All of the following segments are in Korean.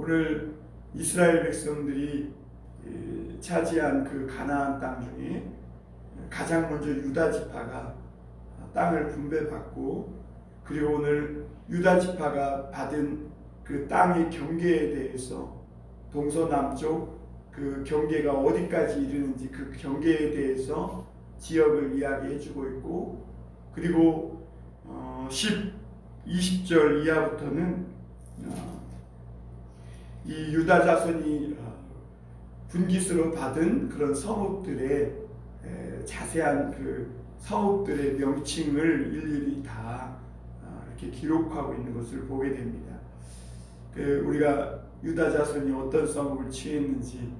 오늘 이스라엘 백성들이 차지한 그 가나안 땅 중에 가장 먼저 유다 지파가 땅을 분배받고, 그리고 오늘 유다 지파가 받은 그 땅의 경계에 대해서 동서남쪽 그 경계가 어디까지 이르는지 그 경계에 대해서 지역을 이야기해주고 있고, 그리고 20절 이하부터는 이 유다 자손이 분깃으로 받은 그런 성읍들의 자세한 그 성읍들의 명칭을 일일이 다 이렇게 기록하고 있는 것을 보게 됩니다. 우리가 유다 자손이 어떤 성읍을 취했는지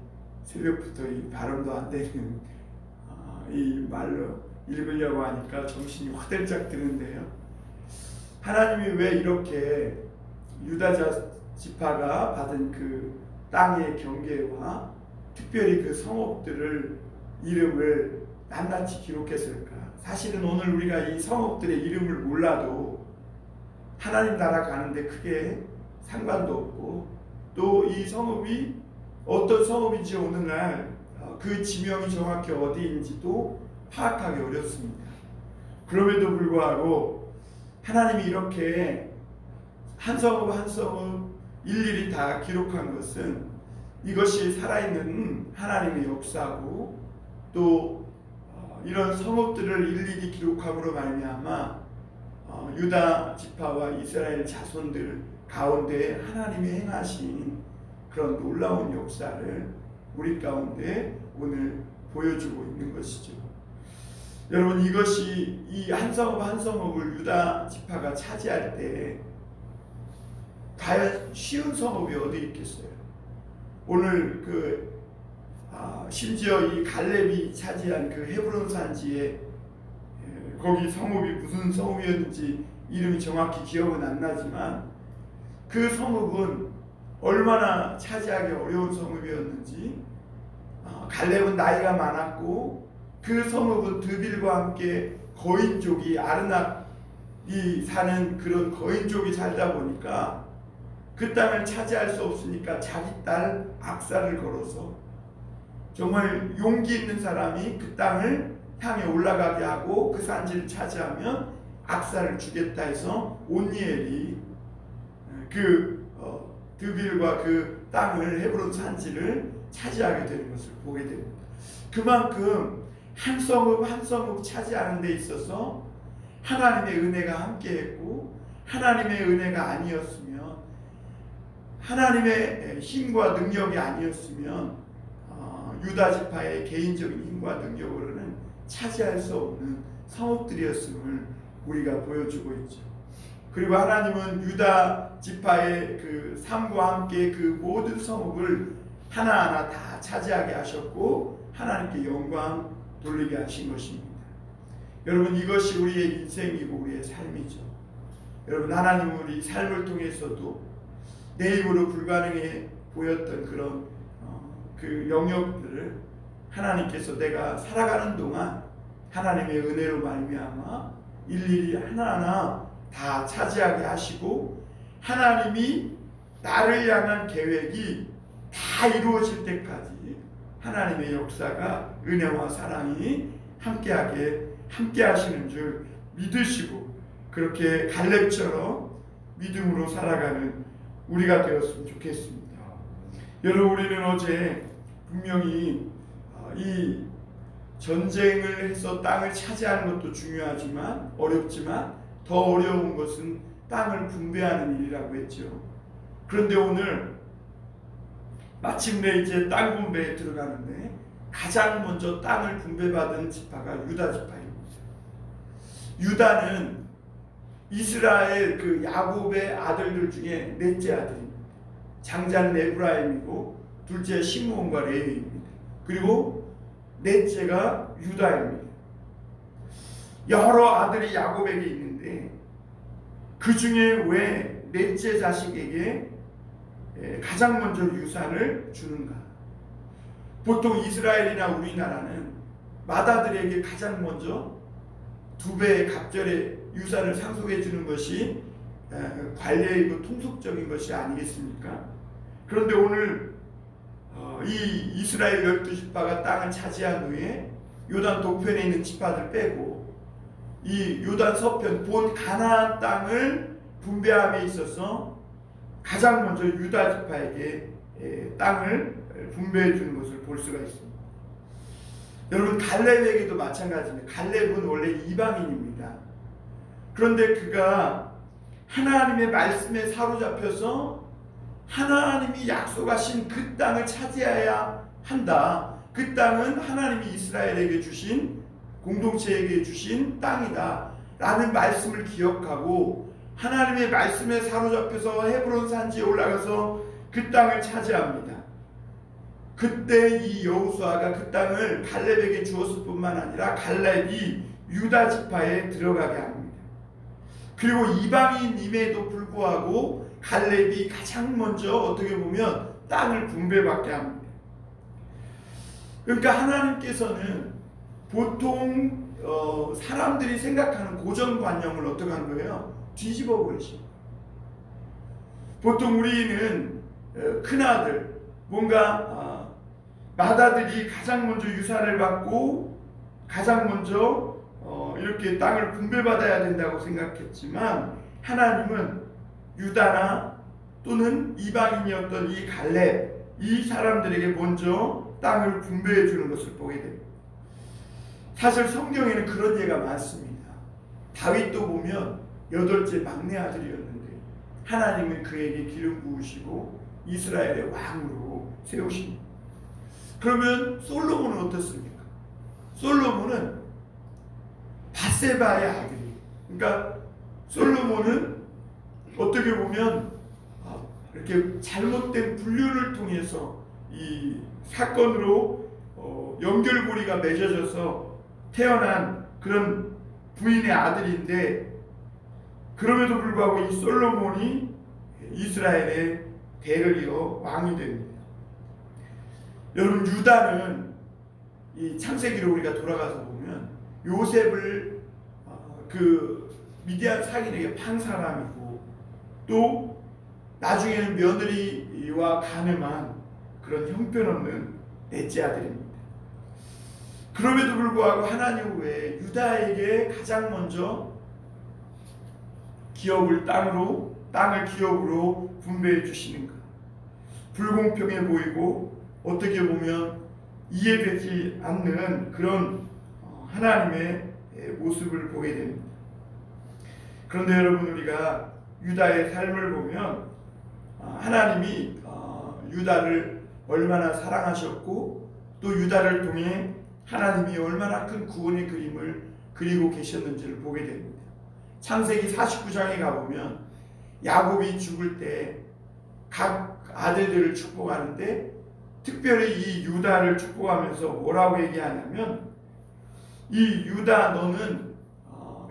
새벽부터 이 발음도 안 되는 이 말로 읽으려고 하니까 정신이 화들짝 드는데요. 하나님이 왜 이렇게 유다 지파가 받은 그 땅의 경계와 특별히 그 성읍들을 이름을 낱낱이 기록했을까? 사실은 오늘 우리가 이 성읍들의 이름을 몰라도 하나님 나라 가는데 크게 상관도 없고, 또 이 성읍이 어떤 성읍인지 오늘날 그 지명이 정확히 어디인지도 파악하기 어렵습니다. 그럼에도 불구하고 하나님이 이렇게 한 성읍 한 성읍 일일이 다 기록한 것은 이것이 살아있는 하나님의 역사고, 또 이런 성읍들을 일일이 기록함으로 말미암아 유다 지파와 이스라엘 자손들 가운데 하나님이 행하신 그런 놀라운 역사를 우리 가운데 오늘 보여주고 있는 것이죠. 여러분, 이것이 이 한 성읍 한 성읍을 유다 지파가 차지할 때 과연 쉬운 성읍이 어디 있겠어요? 오늘 심지어 이 갈렙이 차지한 그 헤브론 산지에 거기 성읍이 무슨 성읍이었는지 이름이 정확히 기억은 안 나지만 그 성읍은 얼마나 차지하기 어려운 성읍이었는지, 갈렙은 나이가 많았고 그 성읍은 드빌과 함께 거인족이 아르낙이 사는 그런 거인족이 살다 보니까 그 땅을 차지할 수 없으니까 자기 딸 악사를 걸어서 정말 용기 있는 사람이 그 땅을 향해 올라가게 하고 그 산지를 차지하면 악사를 주겠다 해서 온니엘이 드빌과 그 땅을 헤브론 산지를 차지하게 되는 것을 보게 됩니다. 그만큼 한 성읍 한 성읍 차지하는 데 있어서 하나님의 은혜가 함께했고, 하나님의 은혜가 아니었으면, 하나님의 힘과 능력이 아니었으면 유다 지파의 개인적인 힘과 능력으로는 차지할 수 없는 성읍들이었음을 우리가 보여주고 있죠. 그리고 하나님은 유다 지파의 그 삶과 함께 그 모든 성읍을 하나하나 다 차지하게 하셨고 하나님께 영광 돌리게 하신 것입니다. 여러분, 이것이 우리의 인생이고 우리의 삶이죠. 여러분, 하나님은 우리 삶을 통해서도 내 힘으로 불가능해 보였던 그런 그 영역들을 하나님께서 내가 살아가는 동안 하나님의 은혜로 말미암아 일일이 하나하나 다 차지하게 하시고, 하나님이 나를 향한 계획이 다 이루어질 때까지 하나님의 역사가, 은혜와 사랑이 함께 하시는 줄 믿으시고, 그렇게 갈렙처럼 믿음으로 살아가는 우리가 되었으면 좋겠습니다. 여러분, 우리는 어제 분명히 이 전쟁을 해서 땅을 차지하는 것도 중요하지만 어렵지만 더 어려운 것은 땅을 분배하는 일이라고 했죠. 그런데 오늘 마침내 이제 땅 분배에 들어가는데 가장 먼저 땅을 분배받은 지파가 유다 지파입니다. 유다는 이스라엘 그 야곱의 아들들 중에 넷째 아들입니다. 장자는 에브라임이고 둘째 시므온과 레위입니다. 그리고 넷째가 유다입니다. 여러 아들이 야곱에게 있는데 그 중에 왜 넷째 자식에게 가장 먼저 유산을 주는가? 보통 이스라엘이나 우리나라는 맏아들에게 가장 먼저 2배의 갑절의 유산을 상속해 주는 것이 관례이고 통속적인 것이 아니겠습니까? 그런데 오늘 이 이스라엘 12지파가 땅을 차지한 후에 요단 동편에 있는 지파들 빼고 이 요단 서편 본 가나안 땅을 분배함에 있어서 가장 먼저 유다 지파에게 땅을 분배해 주는 것을 볼 수가 있습니다. 여러분, 갈렙에게도 마찬가지입니다. 갈렙은 원래 이방인입니다. 그런데 그가 하나님의 말씀에 사로잡혀서 하나님이 약속하신 그 땅을 차지해야 한다. 그 땅은 하나님이 이스라엘에게 주신, 공동체에게 주신 땅이다 라는 말씀을 기억하고 하나님의 말씀에 사로잡혀서 헤브론 산지에 올라가서 그 땅을 차지합니다. 그때 이 여호수아가 그 땅을 갈렙에게 주었을 뿐만 아니라 갈렙이 유다 지파에 들어가게 합니다. 그리고 이방인임에도 불구하고 갈렙이 가장 먼저 어떻게 보면 땅을 분배받게 합니다. 그러니까 하나님께서는 보통 사람들이 생각하는 고정관념을 어떻게 하는 거예요? 뒤집어 버리십니다. 보통 우리는 큰아들, 뭔가 맏아들이 가장 먼저 유산을 받고 가장 먼저 이렇게 땅을 분배받아야 된다고 생각했지만 하나님은 유다나 또는 이방인이었던 이 갈렙, 이 사람들에게 먼저 땅을 분배해 주는 것을 보게 됩니다. 사실 성경에는 그런 예가 많습니다. 다윗도 보면 8째 막내 아들이었는데 하나님은 그에게 기름 부으시고 이스라엘의 왕으로 세우십니다. 그러면 솔로몬은 어떻습니까? 솔로몬은 밧세바의 아들이, 그러니까 솔로몬은 어떻게 보면 이렇게 잘못된 불륜을 통해서 이 사건으로 연결고리가 맺어져서 태어난 그런 부인의 아들인데, 그럼에도 불구하고 이 솔로몬이 이스라엘의 대를 이어 왕이 됩니다. 여러분, 유다는 이 창세기로 우리가 돌아가서 보면 요셉을 그 미디안 상인에게 판 사람이고 또 나중에는 며느리와 가늠한 그런 형편없는 넷째 아들입니다. 그럼에도 불구하고 하나님 왜 유다에게 가장 먼저 땅을 기업으로 분배해 주시는가? 불공평해 보이고 어떻게 보면 이해되지 않는 그런 하나님의 모습을 보게 됩니다. 그런데 여러분, 우리가 유다의 삶을 보면 하나님이 유다를 얼마나 사랑하셨고 또 유다를 통해 하나님이 얼마나 큰 구원의 그림을 그리고 계셨는지를 보게 됩니다. 창세기 49장에 가보면 야곱이 죽을 때 각 아들들을 축복하는데 특별히 이 유다를 축복하면서 뭐라고 얘기하냐면, 이 유다 너는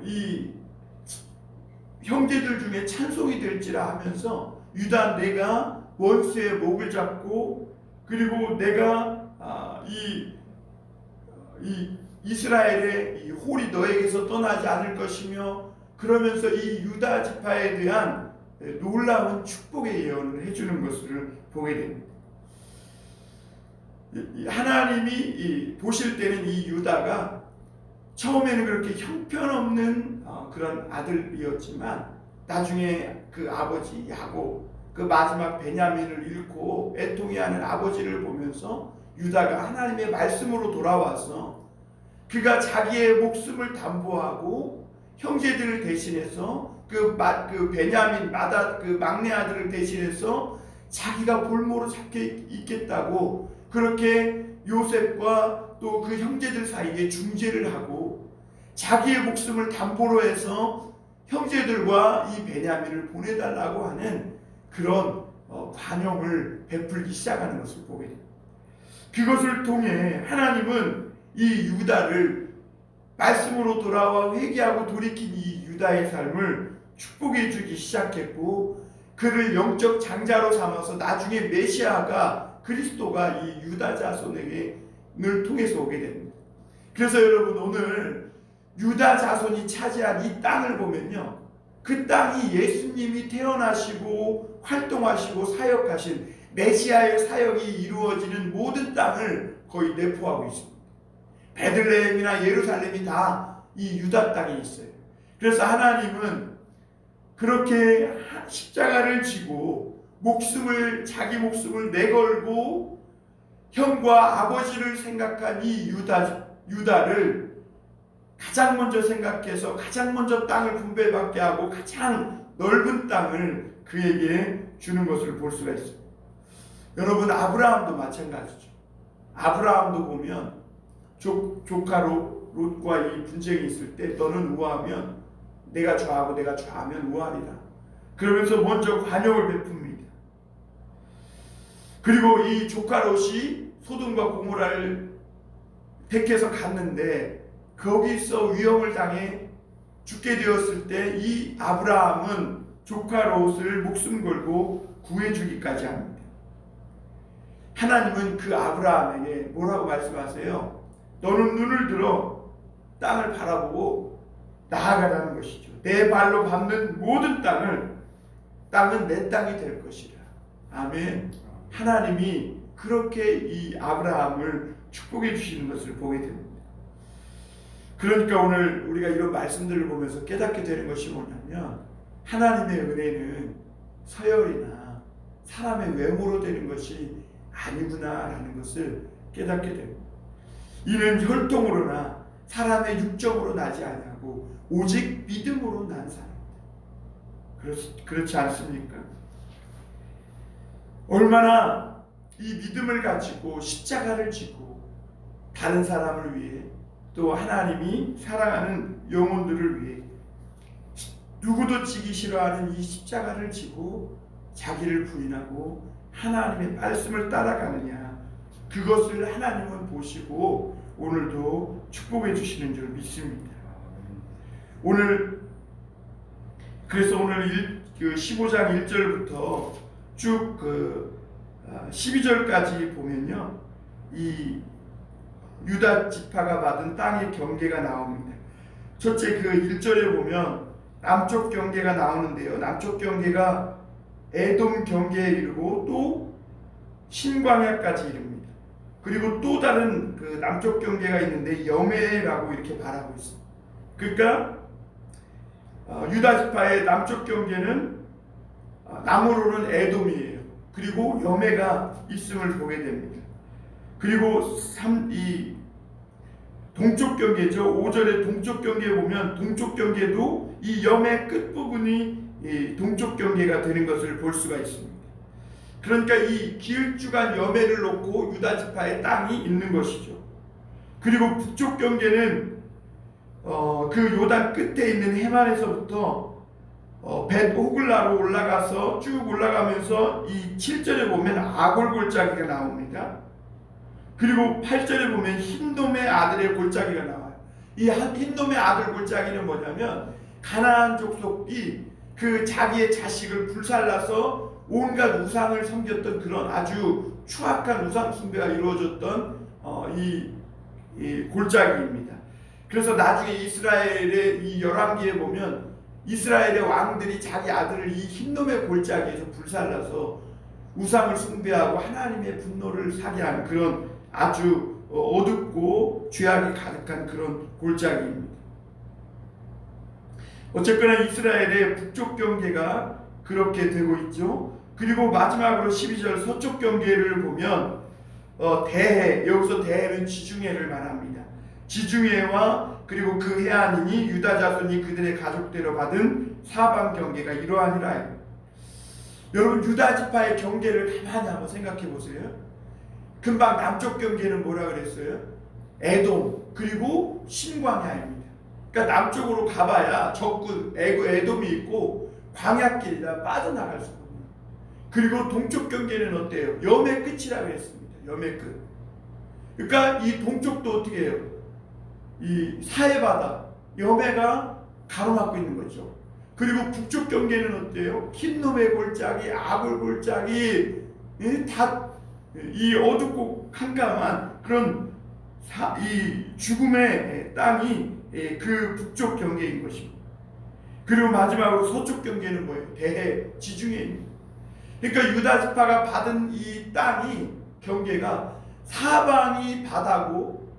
이 형제들 중에 찬송이 될지라 하면서 유다 내가 원수의 목을 잡고 그리고 내가 이 이스라엘의 이 홀이 너에게서 떠나지 않을 것이며, 그러면서 이 유다 지파에 대한 놀라운 축복의 예언을 해주는 것을 보게 됩니다. 하나님이 보실 때는 이 유다가 처음에는 그렇게 형편없는 그런 아들이었지만 나중에 그 아버지 야곱, 그 마지막 베냐민을 잃고 애통해하는 아버지를 보면서 유다가 하나님의 말씀으로 돌아와서 그가 자기의 목숨을 담보하고 형제들을 대신해서 그 베냐민 그 막내 아들을 대신해서 자기가 볼모로 잡혀 있겠다고 그렇게 요셉과 또 그 형제들 사이에 중재를 하고 자기의 목숨을 담보로 해서 형제들과 이 베냐민을 보내달라고 하는 그런 관용을 베풀기 시작하는 것을 보게 됩니다. 그것을 통해 하나님은 이 유다를 말씀으로 돌아와 회개하고 돌이킨 이 유다의 삶을 축복해 주기 시작했고, 그를 영적 장자로 삼아서 나중에 메시아가 그리스도가 이 유다 자손에게 늘 통해서 오게 됩니다. 그래서 여러분, 오늘 유다 자손이 차지한 이 땅을 보면요, 그 땅이 예수님이 태어나시고 활동하시고 사역하신 메시아의 사역이 이루어지는 모든 땅을 거의 내포하고 있습니다. 베들레헴이나 예루살렘이 다 이 유다 땅에 있어요. 그래서 하나님은 그렇게 십자가를 지고 자기 목숨을 내걸고 형과 아버지를 생각한 이 유다를 가장 먼저 생각해서 가장 먼저 땅을 분배받게 하고 가장 넓은 땅을 그에게 주는 것을 볼 수가 있습니다. 여러분, 아브라함도 마찬가지죠. 아브라함도 보면 조카 롯과 이 분쟁이 있을 때 너는 우하면 내가 좌하고 내가 좌하면 우하리라. 그러면서 먼저 관용을 베풉니다. 그리고 이 조카 롯이 소돔과 고모라를 택해서 갔는데 거기서 위험을 당해 죽게 되었을 때 이 아브라함은 조카 롯을 목숨 걸고 구해주기까지 합니다. 하나님은 그 아브라함에게 뭐라고 말씀하세요? 너는 눈을 들어 땅을 바라보고 나아가라는 것이죠. 내 발로 밟는 모든 땅은 내 땅이 될 것이라. 아멘. 하나님이 그렇게 이 아브라함을 축복해 주시는 것을 보게 됩니다. 그러니까 오늘 우리가 이런 말씀들을 보면서 깨닫게 되는 것이 뭐냐면 하나님의 은혜는 서열이나 사람의 외모로 되는 것이 아니구나라는 것을 깨닫게 됩니다. 이는 혈통으로나 사람의 육정으로 나지 아니하고 오직 믿음으로 난 사람이다. 그렇지 않습니까? 얼마나 이 믿음을 가지고 십자가를 지고 다른 사람을 위해 또 하나님이 사랑하는 영혼들을 위해 누구도 지기 싫어하는 이 십자가를 지고 자기를 부인하고 하나님의 말씀을 따라가느냐, 그것을 하나님은 보시고 오늘도 축복해 주시는 줄 믿습니다. 그래서 오늘 15장 1절부터 쭉 12절까지 보면요, 이 유다 지파가 받은 땅의 경계가 나옵니다. 첫째 1절에 보면 남쪽 경계가 나오는데요, 남쪽 경계가 에돔 경계에 이르고 또 신광야까지 이릅니다. 그리고 또 다른 남쪽 경계가 있는데 여메라고 이렇게 말하고 있습니다. 그러니까 유다 지파의 남쪽 경계는 남으로는 에돔이에요. 그리고 여메가 있음을 보게 됩니다. 그리고 이 동쪽 경계죠. 5절의 동쪽 경계에 보면 동쪽 경계도 이 염의 끝부분이 이 동쪽 경계가 되는 것을 볼 수가 있습니다. 그러니까 이 기울주간 염해를 놓고 유다 지파의 땅이 있는 것이죠. 그리고 북쪽 경계는 그 요단 끝에 있는 해만에서부터 벳 호글라로 올라가서 쭉 올라가면서 이 7절에 보면 아골 골짜기가 나옵니다. 그리고 8절에 보면 흰돔의 아들의 골짜기가 나와요. 이 흰돔의 아들 골짜기는 뭐냐면 가나안 족속이 그 자기의 자식을 불살라서 온갖 우상을 섬겼던 그런 아주 추악한 우상 숭배가 이루어졌던 이 골짜기입니다. 그래서 나중에 이스라엘의 이 열왕기에 보면 이스라엘의 왕들이 자기 아들을 이 흰놈의 골짜기에서 불살라서 우상을 숭배하고 하나님의 분노를 사게 하는 그런 아주 어둡고 죄악이 가득한 그런 골짜기입니다. 어쨌거나 이스라엘의 북쪽 경계가 그렇게 되고 있죠. 그리고 마지막으로 12절 서쪽 경계를 보면 대해, 여기서 대해는 지중해를 말합니다. 지중해와 그리고 그 해안이니 유다 자손이 그들의 가족대로 받은 사방 경계가 이러하니라. 여러분, 유다 지파의 경계를 가만히 한번 생각해 보세요. 금방 남쪽 경계는 뭐라 그랬어요? 에돔, 그리고 신광야입니다. 그러니까 남쪽으로 가봐야 적군 에돔이 있고 광야길이라 빠져나갈 수가 없는. 그리고 동쪽 경계는 어때요? 염의 끝이라고 했습니다. 염의 끝. 그러니까 이 동쪽도 어떻게 해요? 이 사해바다, 염해가 가로막고 있는 거죠. 그리고 북쪽 경계는 어때요? 흰놈의 골짜기, 아골 골짜기, 다 이 어둡고 캄캄한 그런 이 죽음의 땅이 그 북쪽 경계인 것입니다. 그리고 마지막으로 서쪽 경계는 뭐예요? 대해, 지중해입니다. 그러니까 유다 지파가 받은 이 땅이 경계가 사방이 바다고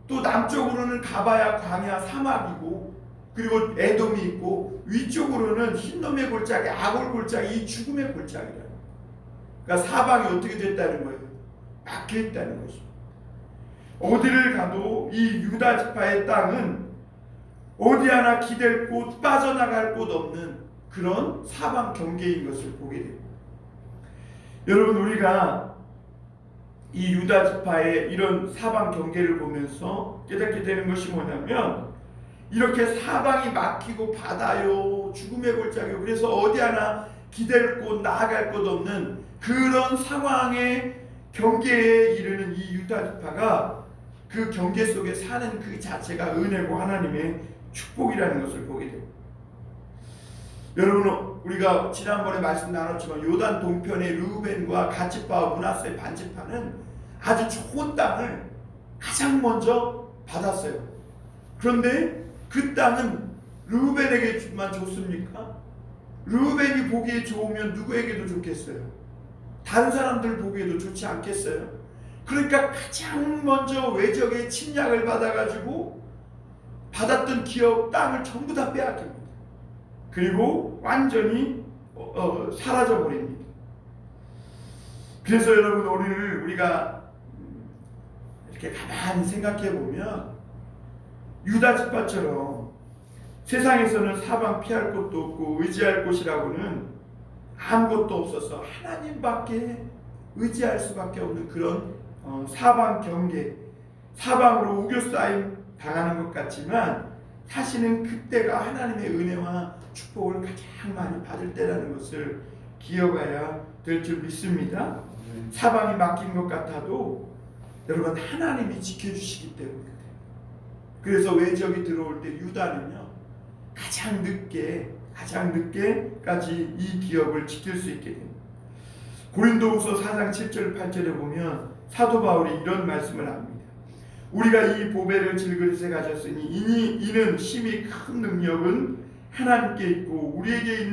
또 남쪽으로는 가봐야 광야 사막이고 그리고 에돔이 있고 위쪽으로는 흰놈의 골짜기 아골 골짜기 이 죽음의 골짜기라. 그러니까 사방이 어떻게 됐다는 거예요? 막혀 있다는 것이죠. 어디를 가도 이 유다 지파의 땅은 어디 하나 기댈 곳 빠져나갈 곳 없는 그런 사방 경계인 것을 보게 됩니다. 여러분 우리가 이 유다 지파의 이런 사방 경계를 보면서 깨닫게 되는 것이 뭐냐면 이렇게 사방이 막히고 바다요 죽음의 골짜기요 그래서 어디 하나 기댈 곳 나아갈 곳 없는 그런 상황의 경계에 이르는 이 유다 지파가 그 경계 속에 사는 그 자체가 은혜고 하나님의 축복이라는 것을 보게 됩니다. 여러분 우리가 지난번에 말씀 나눴지만 요단 동편의 르우벤과 갓지파와 므낫세 반지파는 아주 좋은 땅을 가장 먼저 받았어요. 그런데 그 땅은 르우벤에게만 좋습니까? 르우벤이 보기에 좋으면 누구에게도 좋겠어요? 다른 사람들 보기에도 좋지 않겠어요? 그러니까 가장 먼저 외적의 침략을 받아가지고 받았던 기업 땅을 전부 다 빼앗깁니다. 그리고 완전히 사라져 버립니다. 그래서 여러분 오늘 우리가 이렇게 가만히 생각해 보면 유다 지파처럼 세상에서는 사방 피할 곳도 없고 의지할 곳이라고는 아무것도 없어서 하나님밖에 의지할 수밖에 없는 그런 사방 경계, 사방으로 우겨싸임 당하는 것 같지만 사실은 그때가 하나님의 은혜와 축복을 가장 많이 받을 때라는 것을 기억해야 될 줄 믿습니다. 사방이 막힌 것 같아도 여러분 하나님이 지켜주시기 때문에 그래서 외적이 들어올 때 유다는요 가장 늦게까지 이 기업을 지킬 수 있게 됩니다. 고린도후서 4장 7절 8절에 보면 사도 바울이 이런 말씀을 합니다. 우리가 이 보배를 질그릇에 가졌으니 이는 심히 큰 능력은 하나님께 있고 우리에게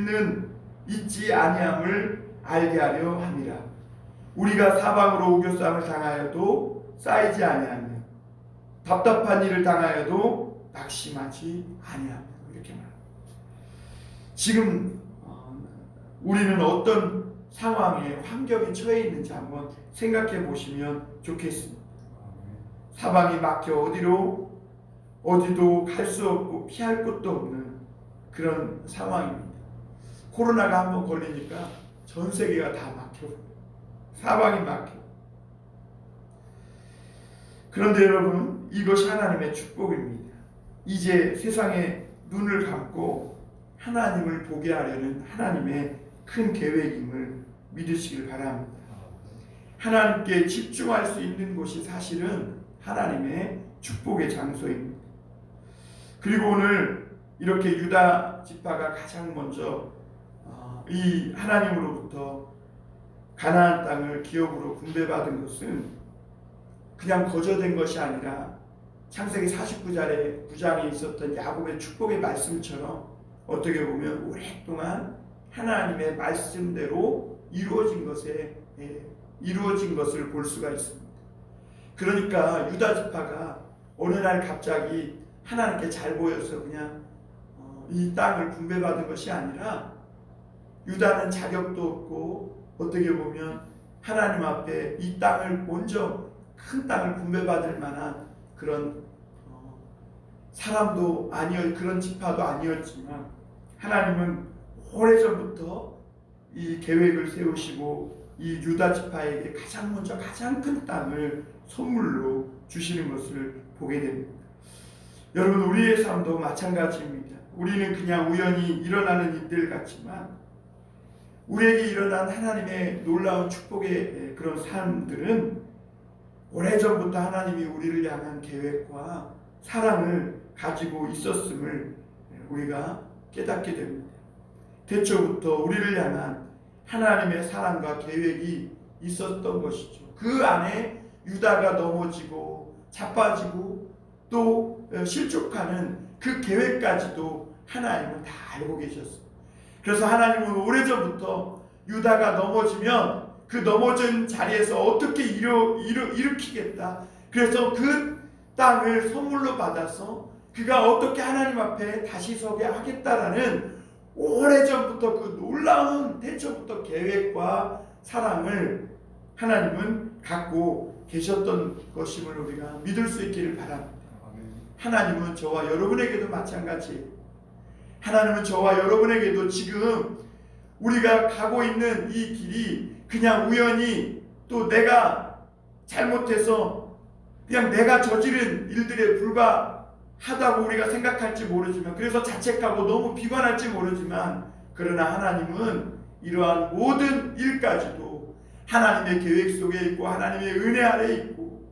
있지 아니함을 알게 하려 함이라. 우리가 사방으로 우겨싸움을 당하여도 쌓이지 아니하며 답답한 일을 당하여도 낙심하지 아니하며 이렇게 말합니다. 지금 우리는 어떤 상황에 환경에 처해 있는지 한번 생각해 보시면 좋겠습니다. 사방이 막혀 어디도 갈 수 없고 피할 곳도 없는 그런 상황입니다. 코로나가 한번 걸리니까 전 세계가 다 막혀 사방이 막혀. 그런데 여러분 이것이 하나님의 축복입니다. 이제 세상에 눈을 감고 하나님을 보게 하려는 하나님의 큰 계획임을 믿으시길 바랍니다. 하나님께 집중할 수 있는 곳이 사실은 하나님의 축복의 장소입니다. 그리고 오늘 이렇게 유다 지파가 가장 먼저 이 하나님으로부터 가나안 땅을 기업으로 분배받은 것은 그냥 거저된 것이 아니라 창세기 49장에 있었던 야곱의 축복의 말씀처럼 어떻게 보면 오랫동안 하나님의 말씀대로 이루어진 것을 볼 수가 있습니다. 그러니까 유다 지파가 어느 날 갑자기 하나님께 잘 보여서 그냥 이 땅을 분배받은 것이 아니라 유다는 자격도 없고 어떻게 보면 하나님 앞에 이 땅을 먼저 큰 땅을 분배받을 만한 그런 사람도 그런 지파도 아니었지만 하나님은 오래전부터 이 계획을 세우시고 이 유다 지파에게 가장 먼저 가장 큰 땅을 선물로 주시는 것을 보게 됩니다. 여러분 우리의 삶도 마찬가지입니다. 우리는 그냥 우연히 일어나는 일들 같지만 우리에게 일어난 하나님의 놀라운 축복의 그런 삶들은 오래전부터 하나님이 우리를 향한 계획과 사랑을 가지고 있었음을 우리가 깨닫게 됩니다. 태초부터 우리를 향한 하나님의 사랑과 계획이 있었던 것이죠. 그 안에 유다가 넘어지고 자빠지고 또 실족하는 그 계획까지도 하나님은 다 알고 계셨어요. 그래서 하나님은 오래전부터 유다가 넘어지면 그 넘어진 자리에서 어떻게 일으키겠다. 그래서 그 땅을 선물로 받아서 그가 어떻게 하나님 앞에 다시 서게 하겠다라는 오래전부터 그 놀라운 태초부터 계획과 사랑을 하나님은 갖고 계셨던 것임을 우리가 믿을 수 있기를 바랍니다. 하나님은 저와 여러분에게도 마찬가지예요. 하나님은 저와 여러분에게도 지금 우리가 가고 있는 이 길이 그냥 우연히 또 내가 잘못해서 그냥 내가 저지른 일들에 불과하다고 우리가 생각할지 모르지만, 그래서 자책하고 너무 비관할지 모르지만, 그러나 하나님은 이러한 모든 일까지도 하나님의 계획 속에 있고 하나님의 은혜 아래에 있고,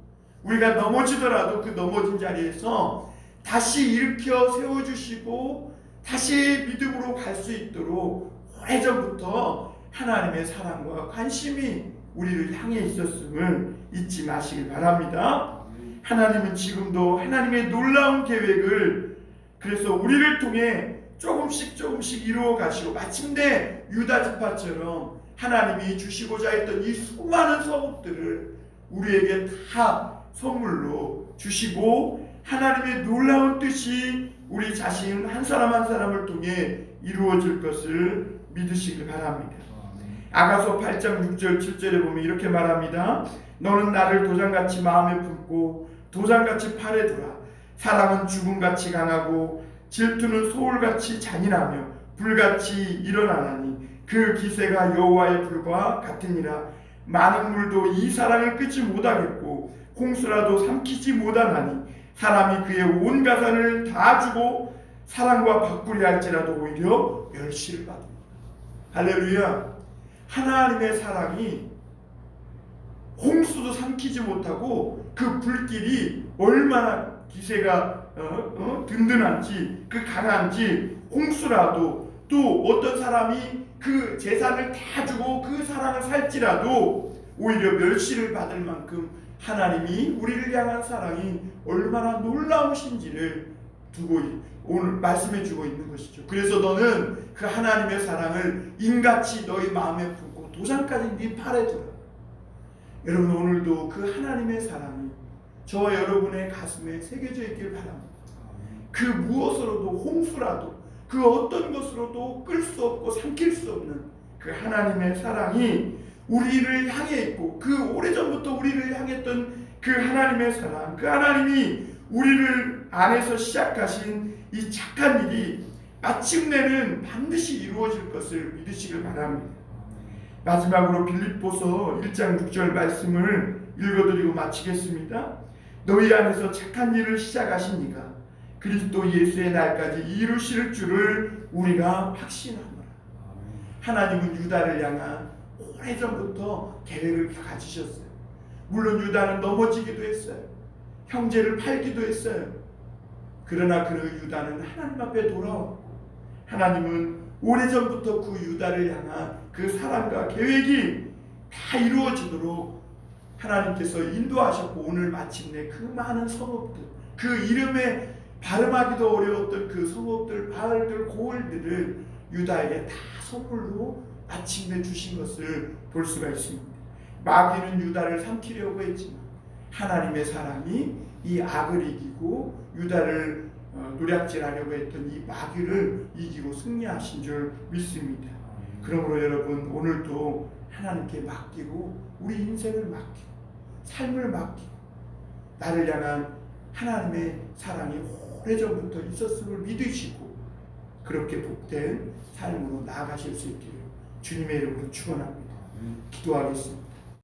우리가 넘어지더라도 그 넘어진 자리에서 다시 일으켜 세워주시고 다시 믿음으로 갈 수 있도록 오래전부터 하나님의 사랑과 관심이 우리를 향해 있었음을 잊지 마시길 바랍니다. 하나님은 지금도 하나님의 놀라운 계획을 그래서 우리를 통해 조금씩 이루어 가시고, 마침내 유다 지파처럼 하나님이 주시고자 했던 이 수많은 성읍들을 우리에게 다 선물로 주시고, 하나님의 놀라운 뜻이 우리 자신 한 사람 한 사람을 통해 이루어질 것을 믿으시길 바랍니다. 아가서 8장 6절 7절에 보면 이렇게 말합니다. 너는 나를 도장같이 마음에 품고 도장같이 팔에 두라. 사랑은 죽음같이 강하고 질투는 소울같이 잔인하며 불같이 일어나나니 그 기세가 여호와의 불과 같으니라. 많은 물도 이 사랑을 끄지 못하겠고 홍수라도 삼키지 못하나니 사람이 그의 온 가산을 다 주고 사랑과 바꾸려 할지라도 오히려 멸시를 받습니다. 할렐루야. 하나님의 사랑이 홍수도 삼키지 못하고 그 불길이 얼마나 기세가 든든한지, 그 강한지, 홍수라도 또 어떤 사람이 그 재산을 다 주고 그 사랑을 살지라도 오히려 멸시를 받을 만큼 하나님이 우리를 향한 사랑이 얼마나 놀라우신지를 두고 오늘 말씀해 주고 있는 것이죠. 그래서 너는 그 하나님의 사랑을 인같이 너희 마음에 품고 도장까지 네 팔에 두라. 여러분, 오늘도 그 하나님의 사랑이 저와 여러분의 가슴에 새겨져 있길 바랍니다. 그 무엇으로도, 홍수라도 그 어떤 것으로도 끌 수 없고 삼킬 수 없는 그 하나님의 사랑이 우리를 향해 있고, 그 오래전부터 우리를 향했던 그 하나님의 사랑, 그 하나님이 우리를 안에서 시작하신 이 착한 일이 마침내는 반드시 이루어질 것을 믿으시길 바랍니다. 마지막으로 빌립보서 1장 6절 말씀을 읽어드리고 마치겠습니다. 너희 안에서 착한 일을 시작하신 이가 그리스도 예수의 날까지 이루실 줄을 우리가 확신하노라. 하나님은 유다를 향한 오래전부터 계획을 가지셨어요. 물론 유다는 넘어지기도 했어요. 형제를 팔기도 했어요. 그러나 그 유다는 하나님 앞에 돌아왔고, 하나님은 오래전부터 그 유다를 향한 그 사랑과 계획이 다 이루어지도록 하나님께서 인도하셨고, 오늘 마침내 그 많은 성읍들, 그 이름에 발음하기도 어려웠던 그 성읍들, 마을들, 고을들을 유다에게 다 선물로 마침내 주신 것을 볼 수가 있습니다. 마귀는 유다를 삼키려고 했지만 하나님의 사랑이 이 악을 이기고 유다를 노략질하려고 했던 이 마귀를 이기고 승리하신 줄 믿습니다. 그러므로 여러분, 오늘도 하나님께 맡기고 우리 인생을 맡기고 삶을 맡기고 나를 향한 하나님의 사랑이 오래전부터 있었음을 믿으시고 그렇게 복된 삶으로 나아가실 수 있기를 주님의 이름으로 축원합니다. 기도하겠습니다.